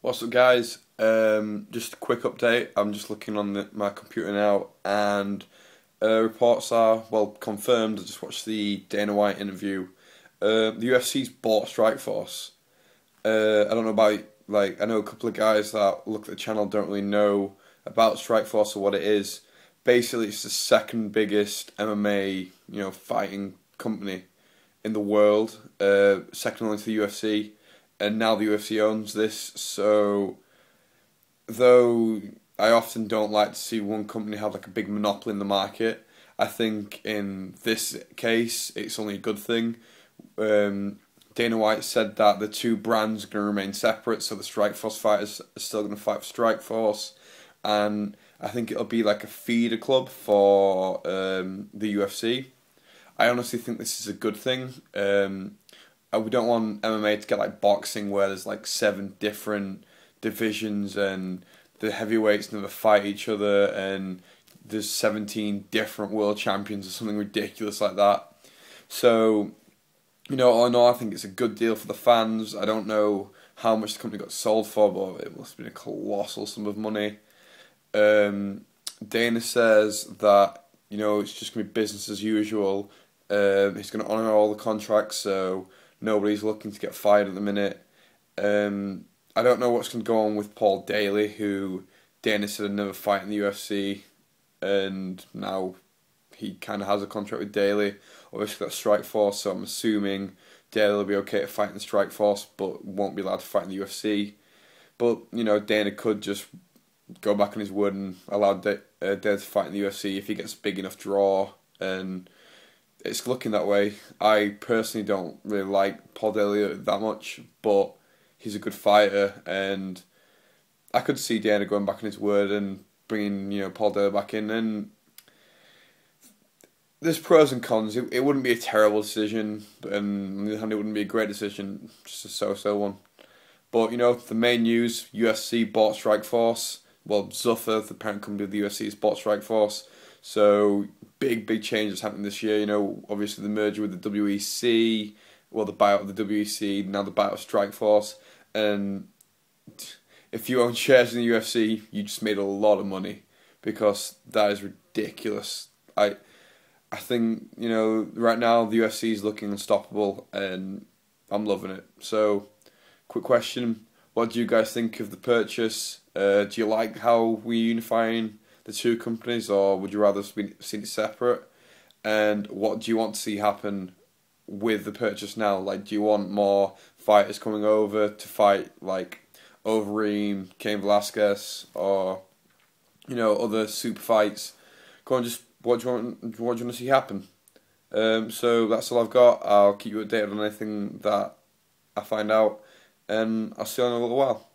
What's up, guys? Just a quick update. I'm just looking on my computer now, and reports are confirmed. I just watched the Dana White interview. The UFC's bought Strikeforce. I don't know about I know a couple of guys that look at the channel don't really know about Strikeforce or what it is. Basically, it's the second biggest MMA fighting company in the world, second only to the UFC. And now the UFC owns this, so though I often don't like to see one company have like a big monopoly in the market, I think in this case it's only a good thing. Dana White said that the two brands are going to remain separate, so the Strikeforce fighters are still going to fight for Strikeforce, and I think it'll be like a feeder club for the UFC. I honestly think this is a good thing. We don't want MMA to get like boxing, where there's like 7 different divisions and the heavyweights never fight each other, and there's 17 different world champions or something ridiculous like that. So, all in all, I think it's a good deal for the fans. I don't know how much the company got sold for, but it must have been a colossal sum of money. Dana says that it's just going to be business as usual. He's going to honour all the contracts, so nobody's looking to get fired at the minute. I don't know what's going to go on with Paul Daly, who Dana said would never fight in the UFC, and now he kind of has a contract with Daly. Obviously that's Strikeforce, so I'm assuming Daly will be okay to fight in the Strikeforce, but won't be allowed to fight in the UFC. But Dana could just go back on his word and allow Daly to fight in the UFC if he gets a big enough draw, and it's looking that way. I personally don't really like Paul Daly that much, but he's a good fighter, and I could see Dana going back on his word and bringing Paul Daly back in. And there's pros and cons. It wouldn't be a terrible decision, and on the other hand, it wouldn't be a great decision, just a so-so one. But the main news: UFC bought Strikeforce. Well, Zuffa, the parent company of the UFC, has bought Strikeforce. So big changes happening this year. Obviously the merger with the WEC, the buyout of the WEC, now the buyout of Strikeforce. And if you own shares in the UFC, you just made a lot of money, because that is ridiculous. I think right now the UFC is looking unstoppable, and I'm loving it. So, quick question: what do you guys think of the purchase? Do you like how we're unifying the two companies, or would you rather see it separate? And what do you want to see happen with the purchase now? Do you want more fighters coming over to fight Overeem, Cain Velasquez, or other super fights? Go on, just what do you want to see happen? So that's all I've got. I'll keep you updated on anything that I find out, and I'll see you in a little while.